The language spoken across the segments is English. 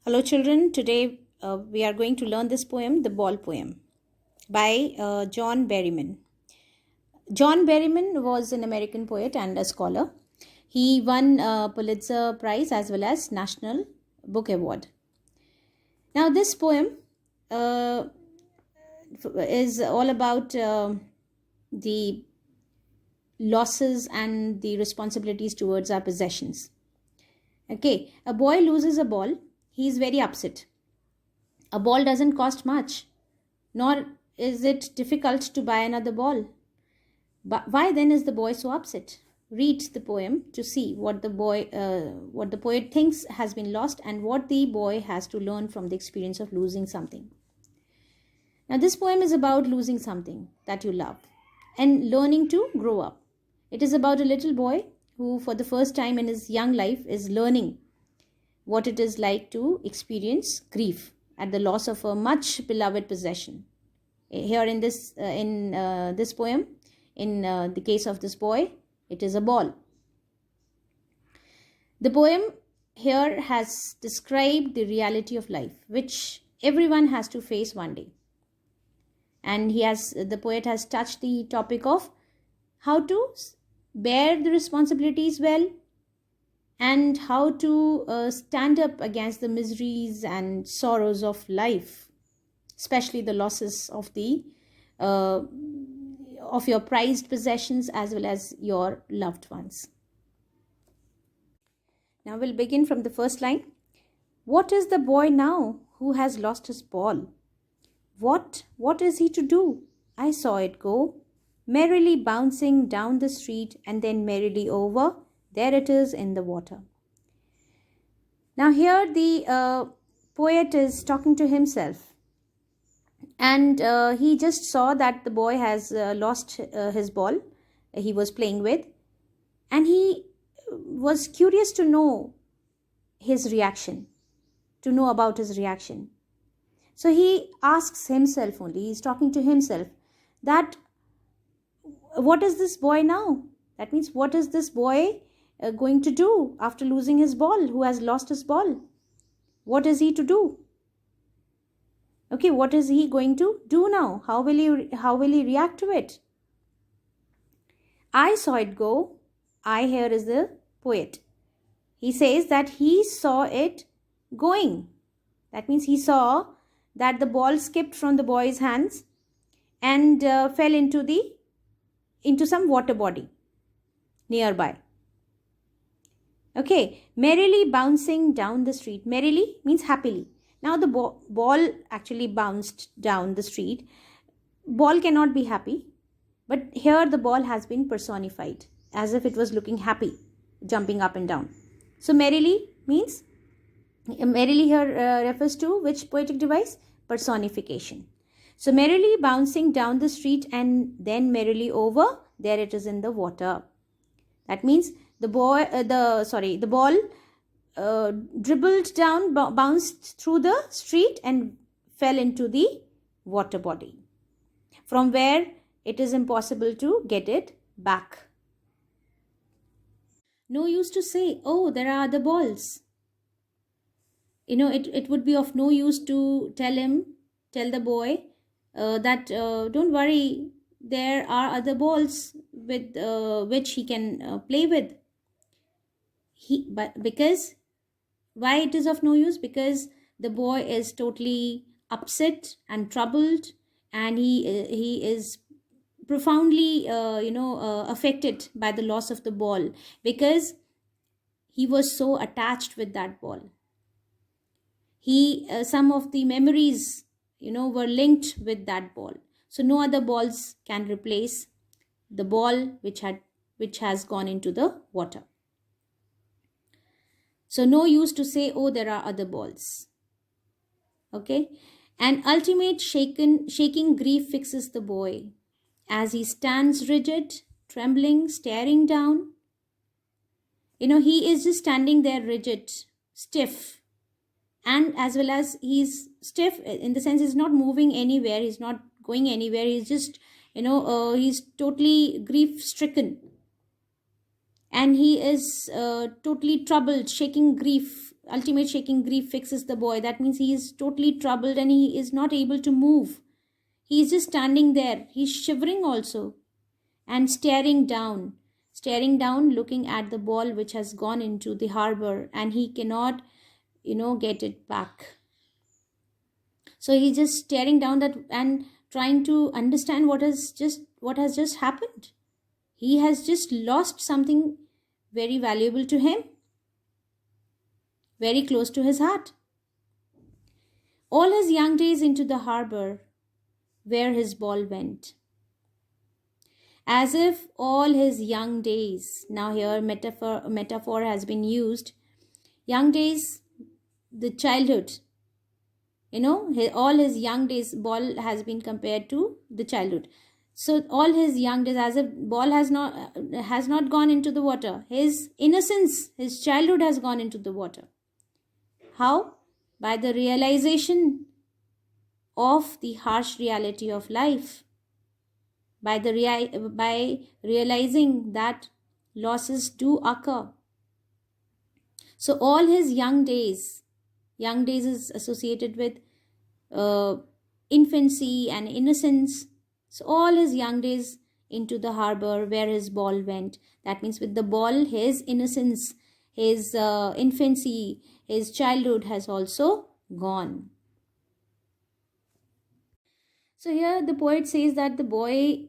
Hello, children. Today we are going to learn this poem, The Ball Poem, by John Berryman. John Berryman was an American poet and a scholar. He won a Pulitzer Prize as well as National Book Award. Now, this poem uh, is all about the losses and the responsibilities towards our possessions. Okay, a boy loses a ball. He is very upset. A ball doesn't cost much, nor is it difficult to buy another ball. But why then is the boy so upset? Read the poem to see what the poet thinks has been lost and what the boy has to learn from the experience of losing something. Now, this poem is about losing something that you love and learning to grow up. It is about a little boy who, for the first time in his young life, is learning what it is like to experience grief at the loss of a much beloved possession. Here in this poem, in the case of this boy, it is a ball. The poem here has described the reality of life, which everyone has to face one day. And the poet has touched the topic of how to bear the responsibilities well and how to stand up against the miseries and sorrows of life, especially the losses of your prized possessions as well as your loved ones. Now we'll begin from the first line. What is the boy now who has lost his ball? What is he to do? I saw it go, merrily bouncing down the street and then merrily over. There it is in the water. Now here the poet is talking to himself, and he just saw that the boy has lost his ball he was playing with, and he was curious to know his reaction, to know about his reaction. So he asks himself only, he's talking to himself, that what is this boy now? That means, what is this boy going to do after losing his ball, who has lost his ball? What is he to do? Okay, what is he going to do now? How will he react to it? I saw it go. I here is the poet. He says that he saw it going. That means he saw that the ball skipped from the boy's hands and fell into some water body nearby. Okay, merrily bouncing down the street. Merrily means happily. Now the ball actually bounced down the street. Ball cannot be happy, but here the ball has been personified as if it was looking happy, jumping up and down. So merrily means, merrily here refers to which poetic device? Personification. So merrily bouncing down the street and then merrily over, there it is in the water. That means the ball dribbled down, bounced through the street and fell into the water body, from where it is impossible to get it back. No use to say, oh, there are other balls. It would be of no use to tell the boy that don't worry, there are other balls with which he can play with. Because why it is of no use? Because the boy is totally upset and troubled, and he is profoundly affected by the loss of the ball, because he was so attached with that ball. Some of the memories were linked with that ball, so no other balls can replace the ball which has gone into the water. So no use to say, oh, there are other balls. Okay, an ultimate shaking grief fixes the boy as he stands rigid, trembling, staring down. He is just standing there rigid, stiff, and as well as he's stiff in the sense he's not moving anywhere, he's not going anywhere, he's just he's totally grief stricken, and he is totally troubled, shaking grief ultimate shaking grief fixes the boy. That means he is totally troubled and he is not able to move. He is just standing there. He's shivering also and staring down, looking at the ball which has gone into the harbor, and he cannot, get it back. So he's just staring down that and trying to understand what has just happened. He has just lost something very valuable to him, very close to his heart. All his young days into the harbor, where his ball went. As if all his young days, now here metaphor has been used. Young days, the childhood. All his young days, ball has been compared to the childhood. So all his young days, as if ball has not gone into the water. His innocence, his childhood has gone into the water. How? By the realization of the harsh reality of life. By realizing that losses do occur. So all his young days is associated with infancy and innocence. So all his young days into the harbor where his ball went. That means with the ball, his innocence, his infancy, his childhood has also gone. So here the poet says that the boy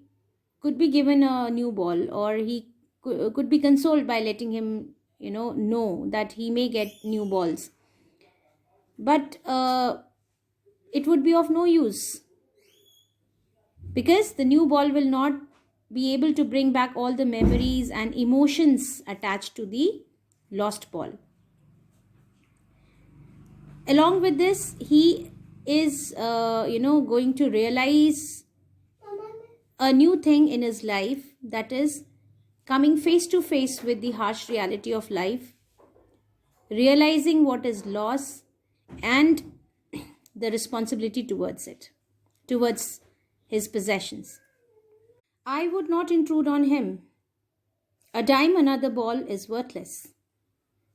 could be given a new ball, or he could be consoled by letting him, know that he may get new balls. But it would be of no use, because the new ball will not be able to bring back all the memories and emotions attached to the lost ball. Along with this, he is, going to realize a new thing in his life, that is coming face to face with the harsh reality of life, realizing what is loss and the responsibility towards it, towards his possessions. I would not intrude on him. A dime another ball is worthless.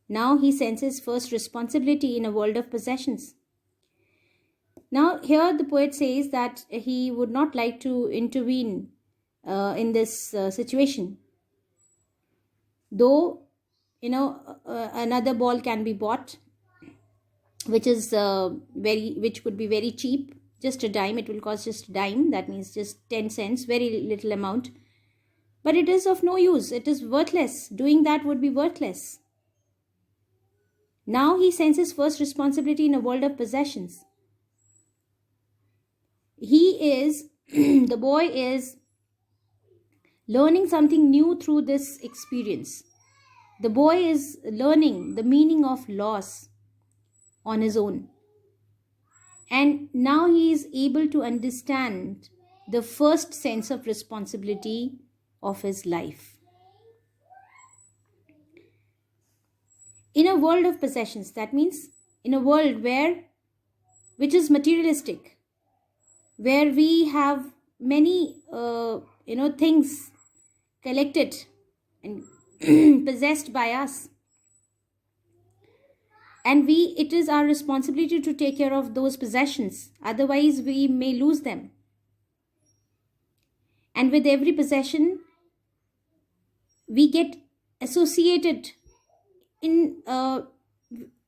Now he senses first responsibility in a world of possessions. Now here the poet says that he would not like to intervene in this situation. Though, another ball can be bought, which could be very cheap, just a dime. It will cost just a dime. That means just 10 cents, very little amount. But it is of no use. It is worthless. Doing that would be worthless. Now he senses first responsibility in a world of possessions. The boy is learning something new through this experience. The boy is learning the meaning of loss on his own. And now he is able to understand the first sense of responsibility of his life. In a world of possessions, that means in a world which is materialistic, where we have many things collected and possessed by us, and it is our responsibility to take care of those possessions, otherwise we may lose them. And with every possession we get associated in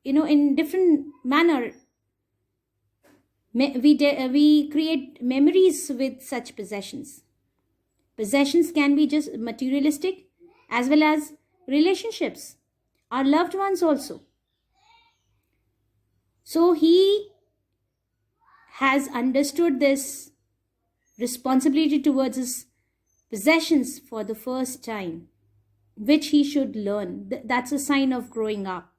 in different manner. We create memories with such possessions. Possessions can be just materialistic as well as relationships, our loved ones also. So he has understood this responsibility towards his possessions for the first time, which he should learn. That's a sign of growing up.